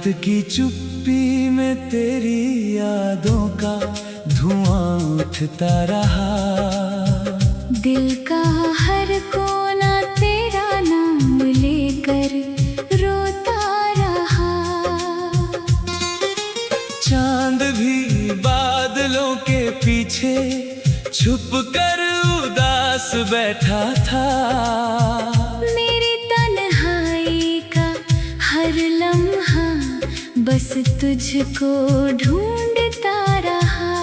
की चुप्पी में तेरी यादों का धुआं उठता रहा। दिल का हर कोना तेरा नाम लेकर रोता रहा। चांद भी बादलों के पीछे छुप कर उदास बैठा था। मेरी तन्हाई का हर लम्हा बस तुझको ढूंढता रहा।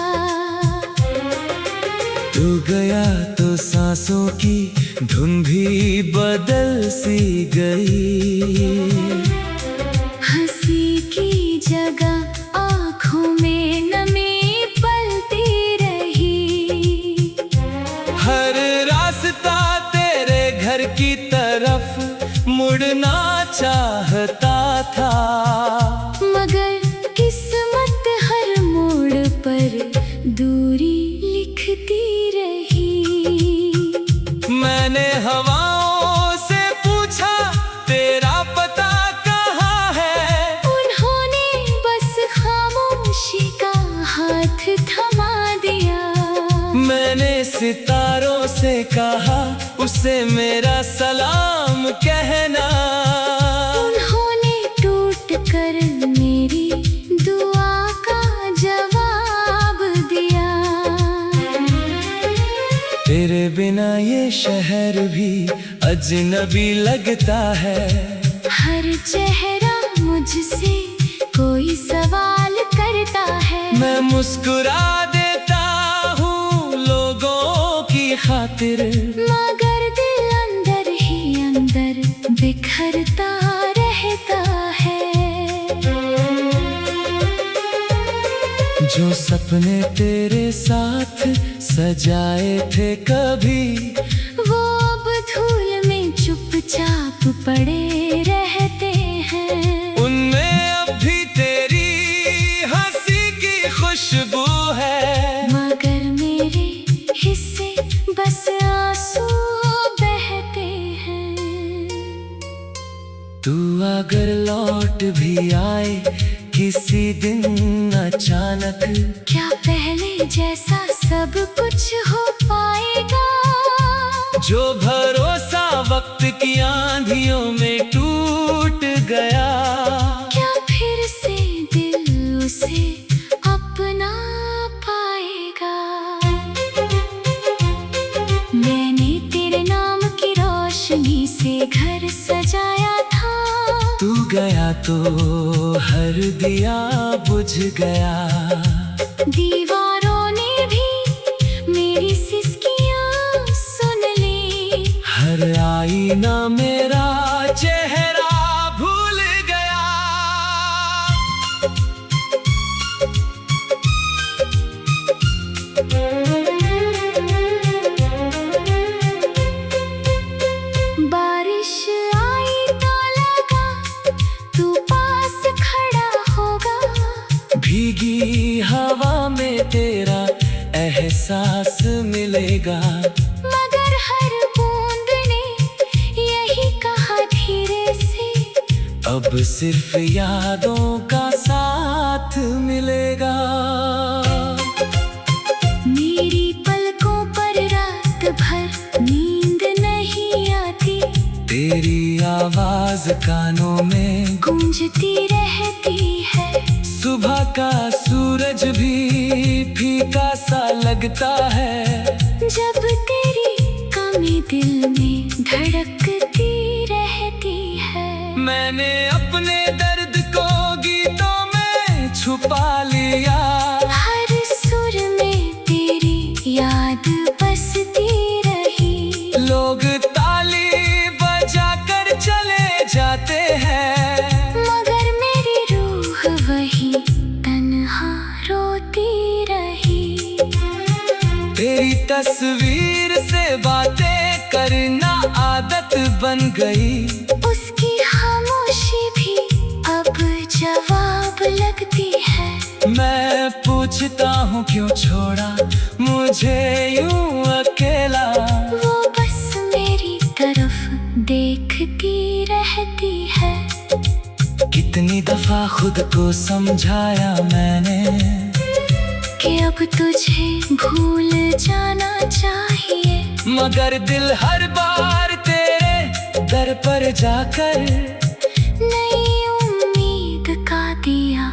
तू गया तो सांसों की धुन भी बदल सी गई। हंसी की जगह आँखों में नमी पलती रही। हर रास्ता तेरे घर की तरफ मुड़ना चाहता था। मगर किस्मत हर मोड़ पर दूरी लिखती रही। मैंने हवाओं से पूछा तेरा पता कहाँ है। उन्होंने बस खामोशी का हाथ थमा दिया। मैंने सितारों से कहा उसे मेरा सलाम कहना। उन्होंने टूट कर मेरी दुआ का जवाब दिया। तेरे बिना ये शहर भी अजनबी लगता है। हर चेहरा मुझसे कोई सवाल करता है। मैं मुस्कुरा देता हूँ लोगों की खातिर। मगर दिल अंदर ही अंदर बिखरता रहता है। जो सपने तेरे साथ सजाए थे कभी, वो अब धूल में चुपचाप पड़े रहते हैं। उनमें अब भी तेरी हंसी की खुशबू है। मगर मेरे हिस्से बस आंसू बहते हैं। तू अगर लौट भी आए किसी दिन अचानक, क्या पहले जैसा सब कुछ हो पाएगा? जो भरोसा वक्त की आंधियों में टूट गया, क्या फिर से दिल उसे अपना पाएगा? मैंने तेरे नाम की रोशनी से घर सजाया था। तू गया तो हर दिया बुझ गया। दीवारों ने भी मेरी सिसकियां सुन ली। हर आईना मेरा चेहरा भूल गया। बारिश आई तो लगा तू पास खड़ा होगा। भीगी हवा में तेरा एहसास मिलेगा। मगर हर बूंद ने यही कहा धीरे से, अब सिर्फ यादों का साथ मिलेगा। मेरी पलकों पर रात भर नींद नहीं आती। तेरी आवाज कानों में गूंजती रहती है। सुबह का सूरज भी फीका सा लगता है। जब तेरी कमी दिल में धड़कती रहती है। मैंने अपने दर्द को गीतों में छुपा लिया। हर सुर में तेरी याद बसती रही। लोग ताली बजा कर चले जाते हैं, मगर मेरी रूह वही तन्हा रोती रही। तेरी तस्वीर से बातें करना आदत बन गई। उसकी खामोशी भी अब जवाब लगती है। मैं पूछता हूँ क्यों छोड़ा मुझे यूं अकेला। वो बस मेरी तरफ देखती रहती है। कितनी दफा खुद को समझाया मैंने कि अब तुझे भूल जाना चाहिए, मगर दिल हर बार तेरे दर पर जाकर नई उम्मीद का दिया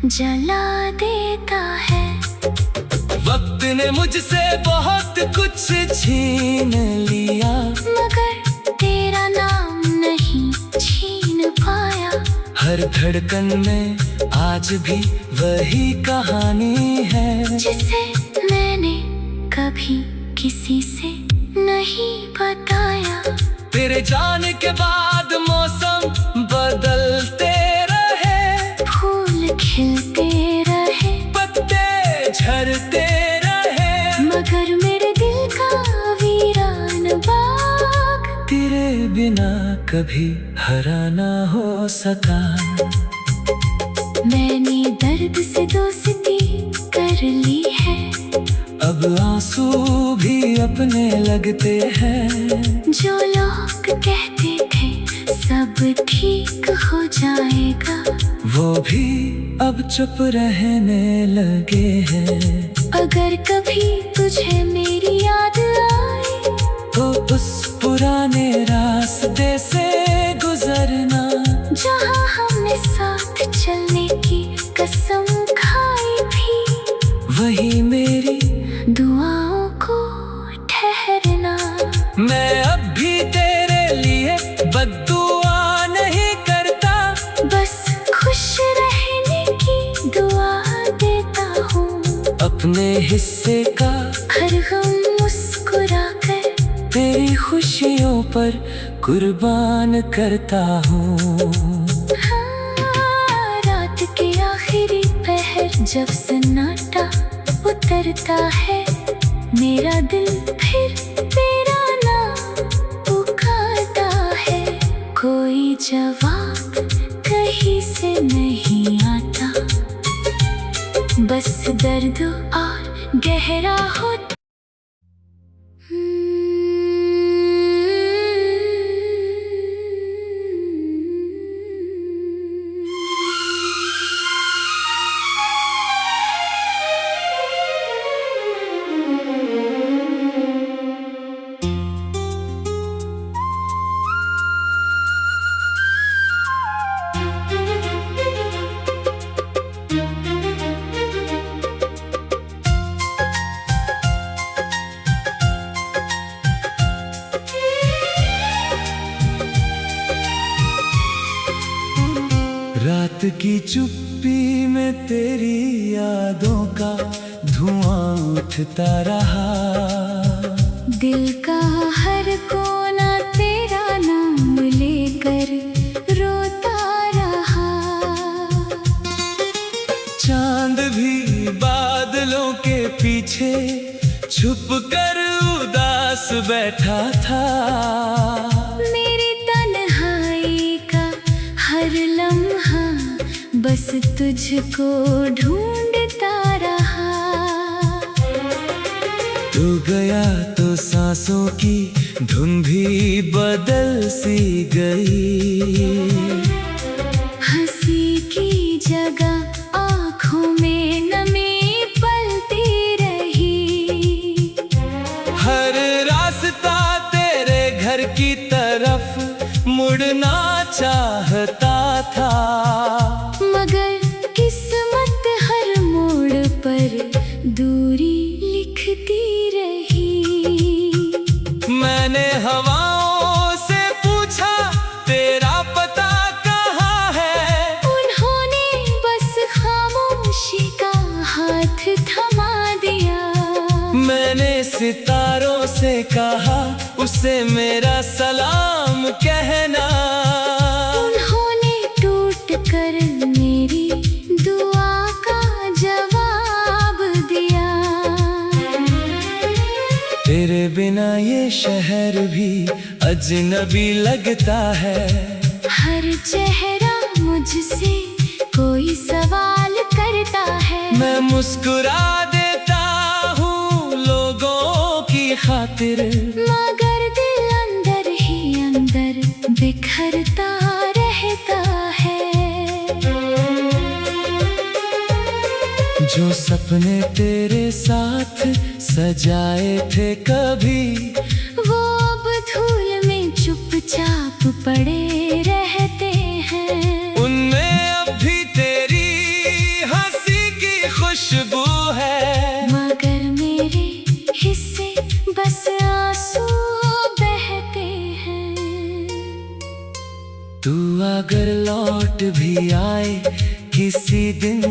जला देता है। वक्त ने मुझसे बहुत कुछ छीन लिया, मगर तेरा नाम नहीं छीन पाया। हर धड़कन में आज भी वही कहानी है, जिसे मैंने कभी किसी से नहीं बताया। तेरे जाने के बाद मौसम बदलते रहे, फूल खिलते रहे, पत्ते झड़ते रहे, मगर मेरे दिल का वीरान बाग तेरे बिना कभी हरा ना हो सका। मैंने दर्द से दोस्ती कर ली है, अब आंसू भी अपने लगते हैं। जो लोग कहते थे सब ठीक हो जाएगा, वो भी अब चुप रहने लगे हैं। अगर कभी तुझे मेरी याद आए तो उस पुराने रास्ते से गुजरना, जहाँ हमने साथ चलने की कसम खाई थी। वही मेरी दुआओं को ठहरना। मैं अब भी तेरे लिए बद्दुआ नहीं करता, बस खुश रहने की दुआ देता हूँ। अपने हिस्से का हर गम मुस्कुरा कर तेरी खुशियों पर कुर्बान करता हूँ। हाँ, रात के आखिरी पहर जब सन्नाटा उतरता है, मेरा दिल फिर तेरा नाम पुकारता है। कोई जवाब कहीं से नहीं आता, बस दर्द और गहरा होता। रात की चुप्पी में तेरी यादों का धुआं उठता रहा, दिल का हर कोना तेरा नाम लेकर रोता रहा। चांद भी बादलों के पीछे छुप कर उदास बैठा था। मेरी तन्हाई का हर लम्हा बस तुझको ढूंढता रहा। तू गया तो सांसों की धुन भी बदल सी गई, हंसी की जगह आँखों में नमी पलती रही। हर रास्ता तेरे घर की तरफ मुड़ना चाहता था, मगर किस्मत हर मोड़ पर दूरी लिखती रही। मैंने हवाओं से पूछा तेरा पता कहाँ है, उन्होंने बस खामोशी का हाथ थमा दिया। मैंने सितारों से कहा उसे मेरा सलाम कहना, उन्होंने टूट कर मेरी दुआ का जवाब दिया। तेरे बिना ये शहर भी अजनबी लगता है, हर चेहरा मुझसे कोई सवाल करता है। मैं मुस्कुरा देता हूँ लोगों की खातिर, मगर दिल अंदर ही अंदर बिखरता रहता है। जो सपने तेरे साथ सजाए थे कभी, वो अब धूल में चुपचाप पड़े रहते हैं। उनमें अब भी तेरी हंसी की खुशबू है, मगर मेरे हिस्से बस आंसू बहते हैं। तू अगर लौट भी आए किसी दिन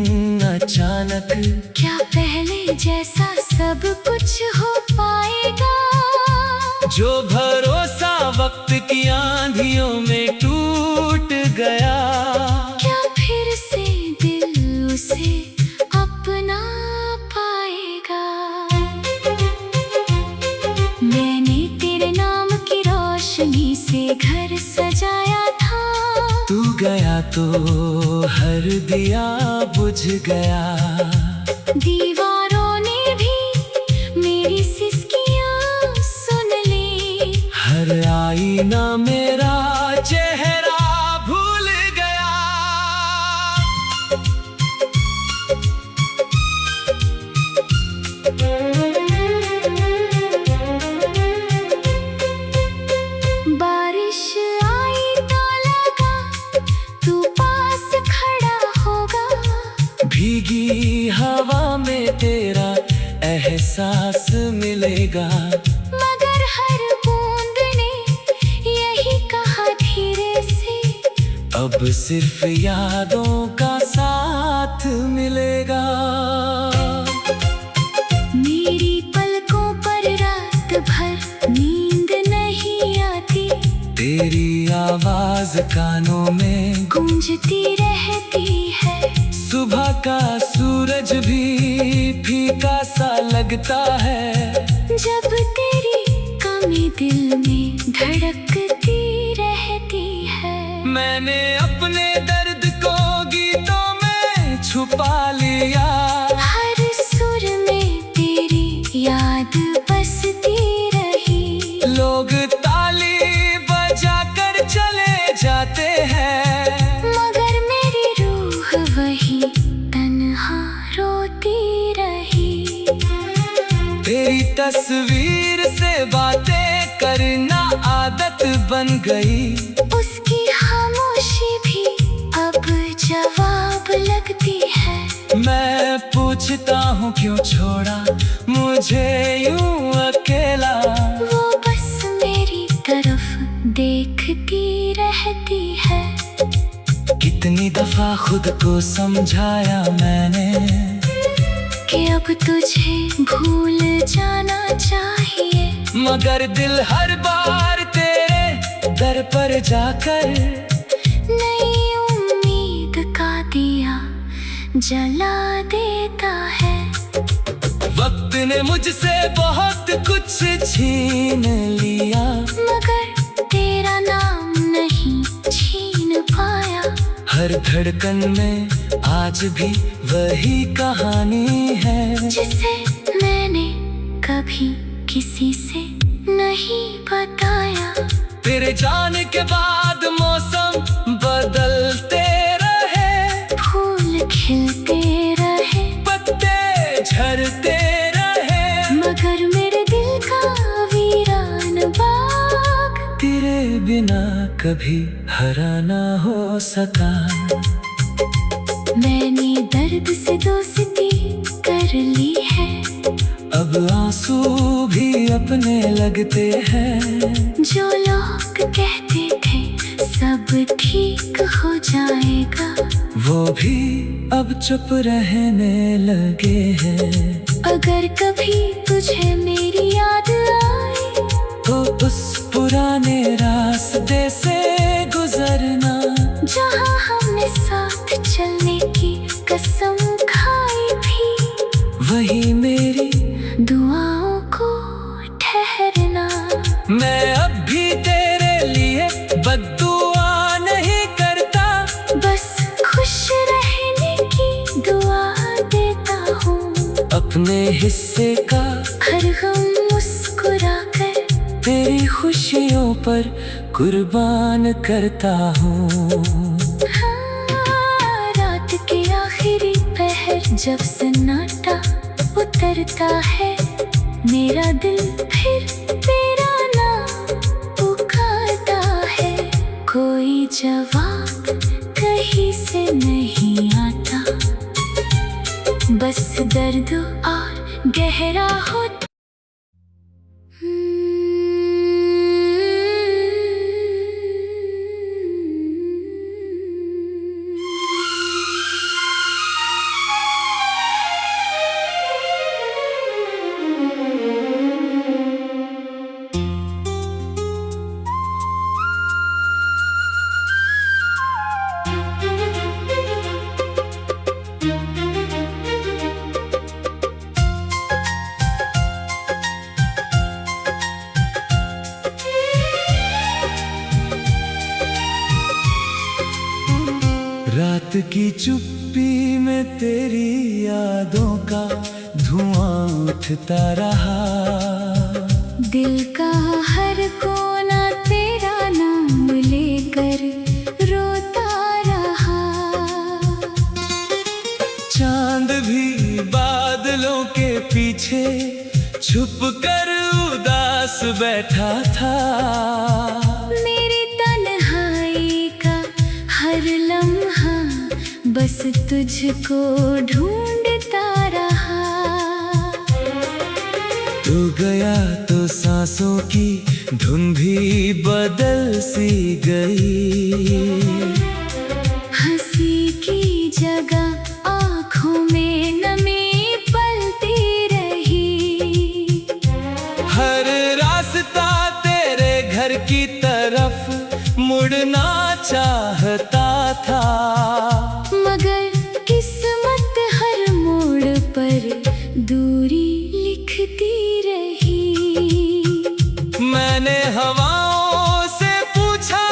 अचानक, क्या पहले जैसा सब कुछ हो पाएगा? जो भरोसा वक्त की आंधियों में टूट गया, क्या फिर से दिल उसे अपना पाएगा? मैंने तेरे नाम की रोशनी से घर सजाया था, तू गया तो हर दिया बुझ गया। दीवारों ने भी मेरी सिसकियां सुन ली, हर आईना मेरा चेहरा भूल गया। बारिश आई तो लगा तू पास खड़ा होगा, भीगी हवा में तेरा एहसास मिलेगा। मगर हर बूंद ने यही कहा धीरे से, अब सिर्फ यादों का साथ मिलेगा। मेरी पलकों पर रात भर नींद नहीं आती, तेरी आवाज कानों में गूंजती रहती है। सुबह का सूरज भी फीका सा लगता है, जब तेरी कमी दिल में धड़कती रहती है। मैंने अपने दर्द को गीतों में छुपा लिया, हर सुर में तेरी याद बसती रही। लोग ताली बजाकर चले जाते हैं, मगर मेरी रूह वही तन्हा रोती रही। तेरी तस्वीर से बातें करना आदत बन गई, उसकी खामोशी भी अब जवाब लगती है। मैं पूछता हूँ क्यों छोड़ा मुझे यूं अकेला, वो बस मेरी तरफ देखती रहती है। कितनी दफा खुद को समझाया मैंने कि अब तुझे भूल जाना चाहिए, मगर दिल हर बार तेरे दर पर जाकर नई उम्मीद का दिया जला देता है। वक्त ने मुझसे बहुत कुछ छीन लिया, मगर तेरा नाम नहीं छीन पाया। हर धड़कन में आज भी वही कहानी है, जिसे मैंने कभी किसी से नहीं बताया। तेरे जाने के बाद मौसम बदलते रहे, फूल खिलते रहे, पत्ते झड़ते रहे, मगर मेरे दिल का वीरान बाग तेरे बिना कभी हरा ना हो सका। मैंने दर्द से दोस्ती कर ली है, अब आंसू भी अपने लगते हैं। जो लोग कहते थे सब ठीक हो जाएगा, वो भी अब चुप रहने लगे हैं। अगर कभी तुझे मेरी याद आए, तो उस पुराने रास्ते से गुजरना, जहाँ हमने साथ चलने की कसम खाई थी। वही मेरी दुआओं को ठहरना। मैं अब भी तेरे लिए बद्दुआ नहीं करता, बस खुश रहने की दुआ देता हूँ। अपने हिस्से का हर गम मुस्कुरा कर तेरी खुशियों पर कुर्बान करता हूँ। हाँ, रात के आखिरी पहर जब सन्नाटा उतरता है, मेरा दिल फिर तेरा नाम पुकारता है। कोई जवाब कहीं से नहीं आता, बस दर्द और गहरा होता। रात की चुप्पी में तेरी यादों का धुआं उठता रहा। दिल का हर कोना तेरा नाम लेकर रोता रहा। चांद भी बादलों के पीछे छुप कर उदास बैठा था। मेरी तन्हाई का हर लम्हा बस तुझको ढूंढता रहा। तू गया तो सांसों की धुन भी बदल सी गई। हंसी की जगह आँखों में नमी पलती रही। हर रास्ता तेरे घर की तरफ मुड़ना चाहता था, मगर किस्मत हर मोड़ पर दूरी लिखती रही। मैंने हवाओं से पूछा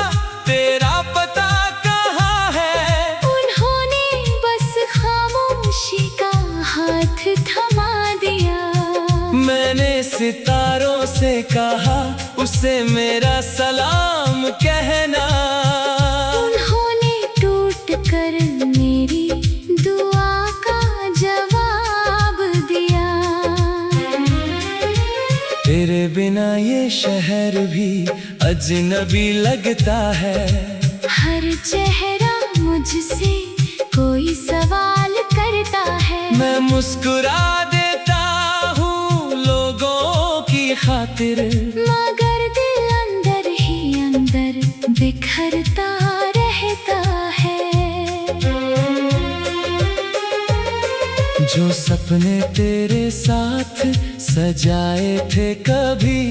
तेरा पता कहाँ है, उन्होंने बस खामोशी का हाथ थमा दिया। मैंने सितारों से कहा उसे मेरा सलाम कहना। उन्होंने टूट कर मेरी दुआ का जवाब दिया। तेरे बिना ये शहर भी अजनबी लगता है। हर चेहरा मुझसे कोई सवाल करता है। मैं मुस्कुरा देता हूँ लोगों की खातिर, मगर दिल अंदर ही अंदर बिखरता रहता है। जो सपने तेरे साथ सजाए थे कभी,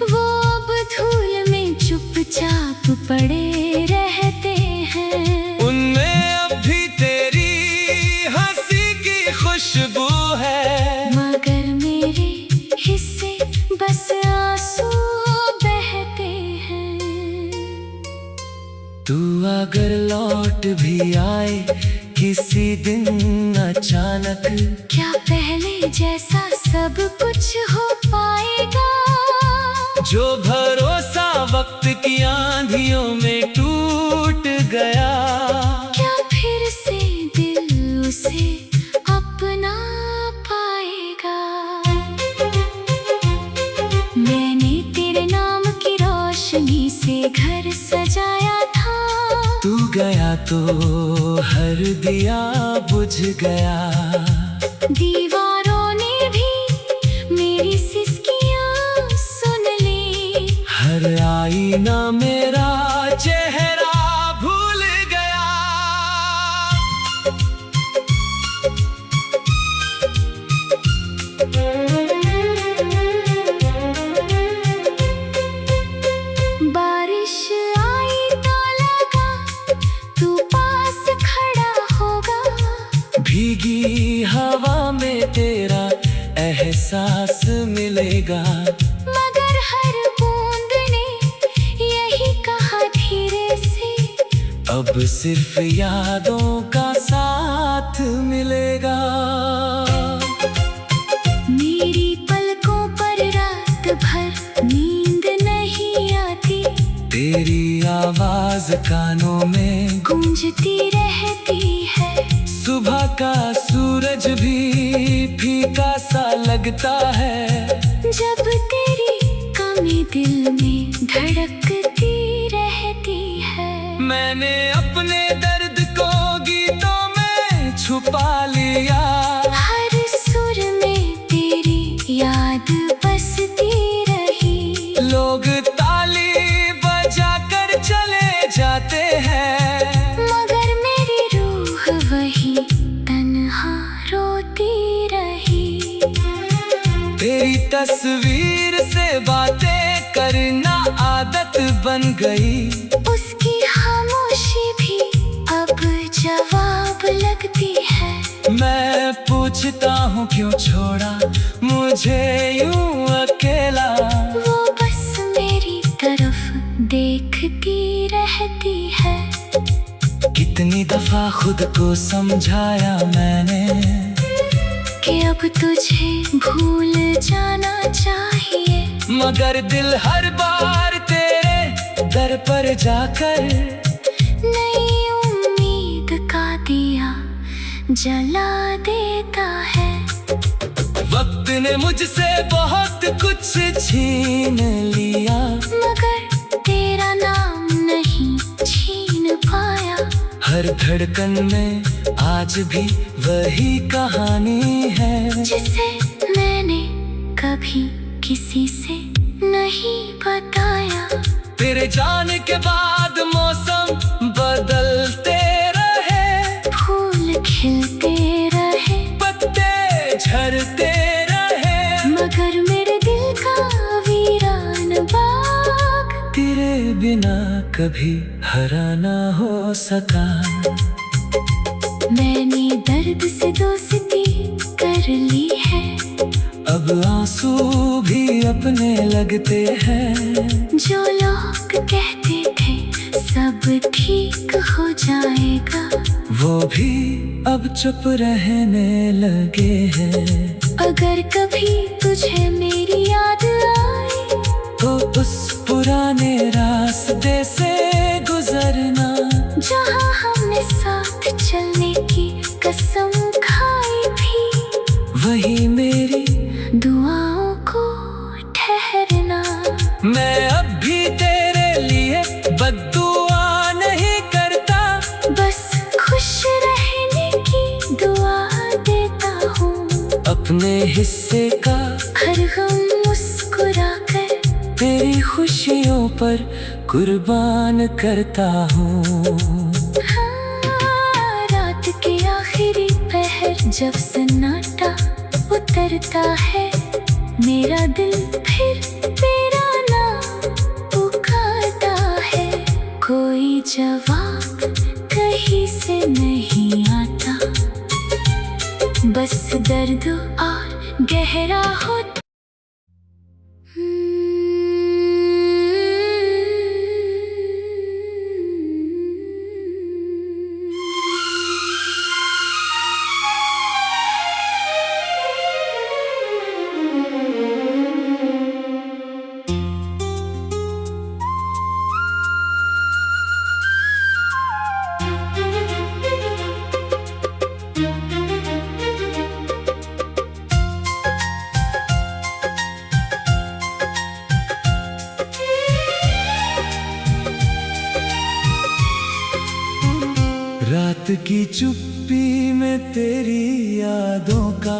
वो अब धूल में चुपचाप पड़े रहते हैं। उनमें अब भी तेरी हंसी की खुशबू है, मगर मेरे हिस्से बस आंसू बहते हैं। तू अगर लौट भी आए किसी दिन अचानक, क्या पहले जैसा सब कुछ हो पाएगा? जो भरोसा वक्त की आंधियों में टूट गया, क्या फिर से दिल उसे अपना पाएगा? मैंने तेरे नाम की रोशनी से घर सजाया था। तू गया तो हर दिया बुझ गया। दीवारों ने भी मेरी सिसकियां सुन ली। हर आईना मेरा चेहरा भूल गया। बारिश आई तो लगा तू पास खड़ा होगा। भीगी हवा में तेरा एहसास मिलेगा, मगर हर बूंद ने यही कहा धीरे से, अब सिर्फ यादों का साथ मिलेगा। मेरी पलकों पर रात भर नींद नहीं आती। तेरी आवाज कानों में गूंजती रहती है। सुबह का सूरज सूरज भी फीका सा लगता है। जब तेरी कमी दिल में धड़कती रहती है। मैंने अपने दर्द को गीतों में छुपा लिया। हर सुर में तेरी याद बसती रही। लोग ताली बजा कर चले जाते हैं, मगर मेरी रूह वही तन्हा रोती रही। तेरी तस्वीर से बातें करना आदत बन गई। उसकी खामोशी भी अब जवाब लगती है। मैं पूछता हूँ क्यों छोड़ा मुझे यूं अकेला। वो बस मेरी तरफ देखती रहती है। कितनी दफा खुद को समझाया मैंने कि अब तुझे भूल जाना चाहिए। मगर दिल हर बार तेरे दर पर जाकर नई उम्मीद का दिया जला देता है। वक्त ने मुझसे बहुत कुछ छीन लिया, मगर तेरा नाम नहीं छीन पाया। हर धड़कन में आज भी वही कहानी है, जिसे मैंने कभी किसी से नहीं बताया। तेरे जाने के बाद मौसम बदलते रहे, फूल खिलते रहे, पत्ते झड़ते रहे, मगर मेरे दिल का वीरान बाग तेरे बिना कभी हरा ना हो सका। मैंने दर्द से दोस्ती कर ली है। अब आंसू भी अपने लगते हैं। जो लोग कहते थे सब ठीक हो जाएगा, वो भी अब चुप रहने लगे हैं। अगर कभी तुझे मेरी याद आए तो उस पुराने रास्ते से गुजरना, जहाँ हमने साथ चलने की कसम खाई थी। वही मेरी दुआओं को ठहरना। मैं अब भी तेरे लिए बद्दुआ नहीं करता, बस खुश रहने की दुआ देता हूँ। अपने हिस्से का हर गम मुस्कुरा कर तेरी खुशियों पर कुर्बान करता हूँ। हाँ, रात के आखिरी पहर जब सन्नाटा उतरता है, मेरा दिल फिर तेरा नाम पुकारता है। कोई जवाब कहीं से नहीं आता, बस दर्द और गहरा होता। रात की चुप्पी में तेरी यादों का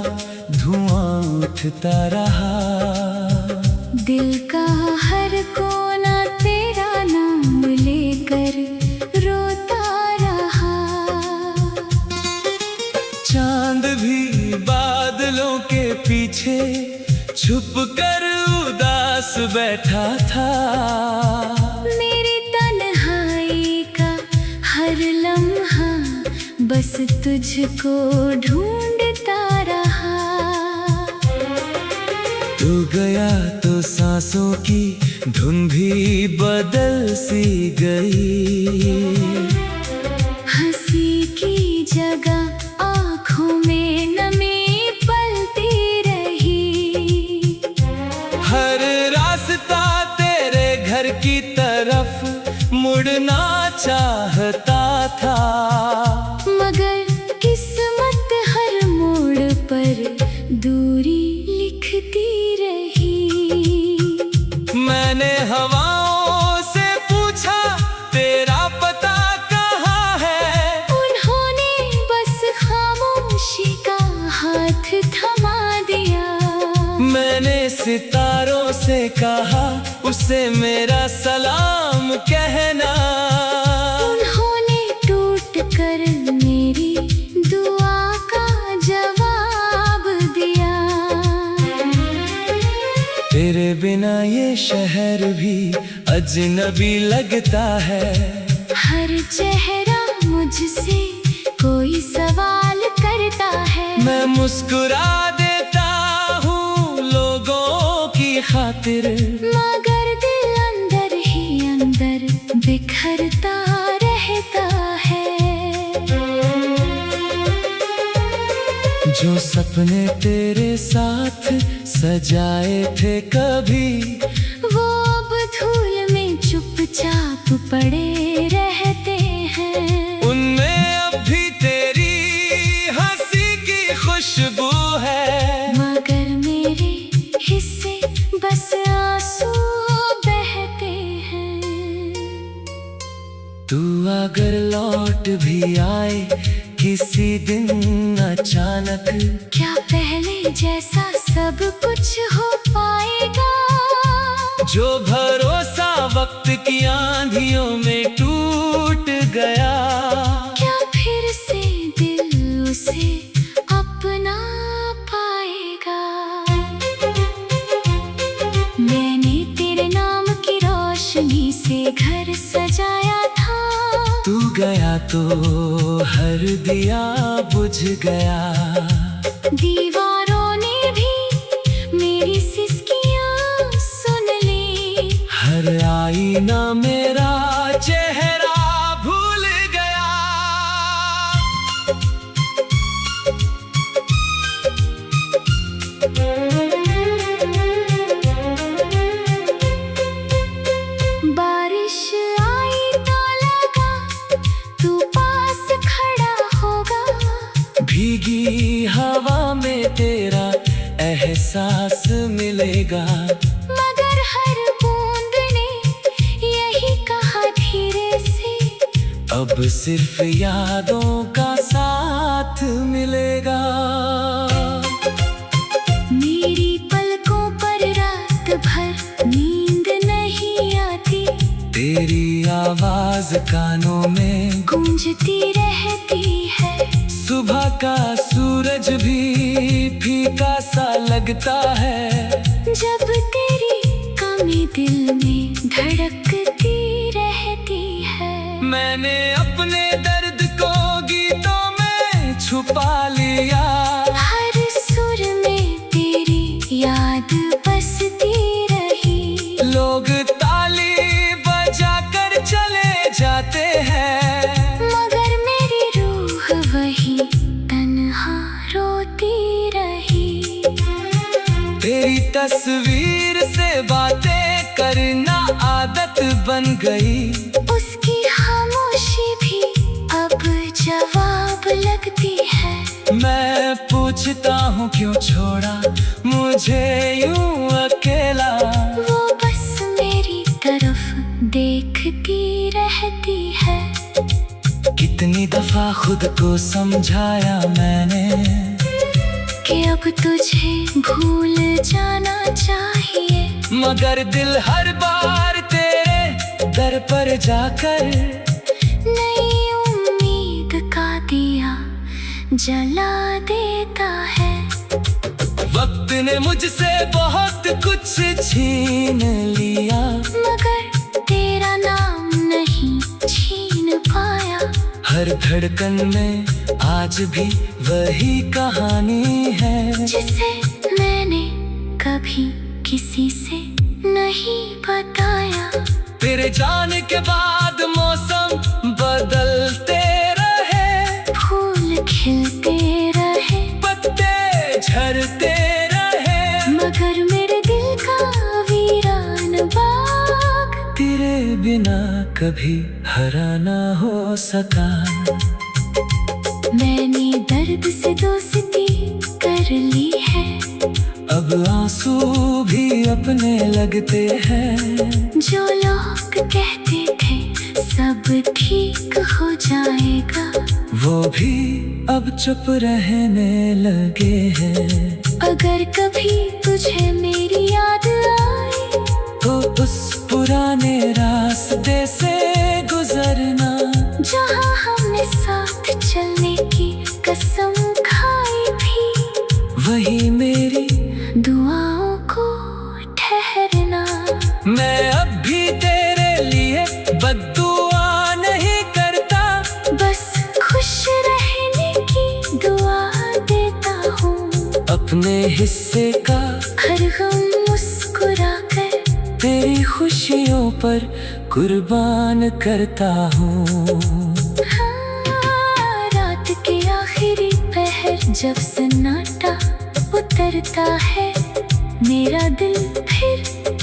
धुआं उठता रहा। दिल का हर कोना तेरा नाम लेकर रोता रहा। चांद भी बादलों के पीछे छुप कर उदास बैठा था। मेरी तन्हाई का हर लम्हा बस तुझको ढूंढता रहा। तू गया तो सांसों की धुन भी बदल सी गई। हंसी की जगह आँखों में नमी पलती रही। हर रास्ता तेरे घर की तरफ मुड़ना चाहता था, मगर किस्मत हर मोड़ मैंने हवाओं से पूछा तेरा पता कहाँ है, उन्होंने बस खामोशी का हाथ थमा दिया। मैंने सितारों से कहा उसे मेरा सलाम कहना, उन्होंने टूट कर मेरी दुआ का जवाब दिया। तेरे बिना ये शहर भी अजनबी लगता है, हर चेहरा मुझसे कोई सवाल करता है। मैं मुस्कुरा देता हूँ लोगों की खातिर, मगर दिल अंदर ही अंदर बिखरता रहता है। जो सपने तेरे साथ सजाए थे कभी, वो अब धूल में चुपचाप पड़े रहते हैं। उनमें अब भी तेरी हंसी की खुशबू है, मगर मेरे हिस्से बस आंसू बहते हैं। तू अगर लौट भी आए किसी दिन अचानक, क्या पहले जैसा सब कुछ हो पाएगा? जो भरोसा वक्त की आंधियों में टूट गया, क्या फिर से दिल उसे अपना पाएगा? मैंने तेरे नाम की रोशनी से घर सजाया था, तू गया तो हर दिया बुझ गया। दीवारों ने भी मेरी सिसकियां सुन ली, हर आईना मेरा चेहरा भूल गया। बारिश आई तो लगा तू पास खड़ा होगा, भीगी हवा में तेरा एहसास मिलेगा, मगर हर बूंद ने यही कहा धीरे से, अब सिर्फ यादों का साथ मिलेगा। मेरी पलकों पर रात भर नींद नहीं आती, तेरी आवाज कानों में गूंजती रहती है। सुबह का सूरज भी फीका सा लगता है, जब तेरी कमी दिल में धड़कती रहती है। मैंने अपने दर्द को गीतों में छुपा लिया, हर सुर में तेरी याद बसती रही। लोग ताली बजा कर चले जाते हैं, मगर मेरी रूह वही तन्हा रोती रही। तेरी तस्वीर से बातें करना आदत बन गई, उसकी खामोशी भी अब जवाब लगती है। मैं पूछता हूँ क्यों छोड़ा मुझे यूं अकेला, वो बस मेरी तरफ देखती रहती है। कितनी दफा खुद को समझाया मैंने कि अब तुझे भूल जाना चाहिए, मगर दिल हर बार तेरे दर पर जाकर नई उम्मीद का दिया जला देता है। वक्त ने मुझसे बहुत कुछ छीन लिया, मगर तेरा नाम नहीं छीन पाया। हर धड़कन में आज भी वही कहानी है, जिसे मैंने कभी किसी से नहीं बताया। तेरे जाने के बाद मौसम बदलते रहे, फूल खिलते रहे, पत्ते झड़ते रहे, मगर मेरे दिल का वीरान बाग तेरे बिना कभी हरा ना हो सका। मैंने दर्द से दोस्ती कर ली है, अब आंसू भी अपने लगते हैं। जो लोग कहते थे सब ठीक हो जाएगा, वो भी अब चुप रहने लगे हैं। अगर कभी तुझे मेरी याद आए तो उस पुराने रास्ते से गुजरना, जहाँ हमने साथ चलने की कसम खाई थी। वही मेरी दुआओं को ठहरना। मैं अब भी तेरे लिए बद्दुआ नहीं करता, बस खुश रहने की दुआ देता हूँ। अपने हिस्से का हर गम मुस्कुरा कर तेरी खुशियों पर कुर्बान करता हूँ। हाँ, रात के आखिरी पहर जब सन्नाटा उतरता है, मेरा दिल फिर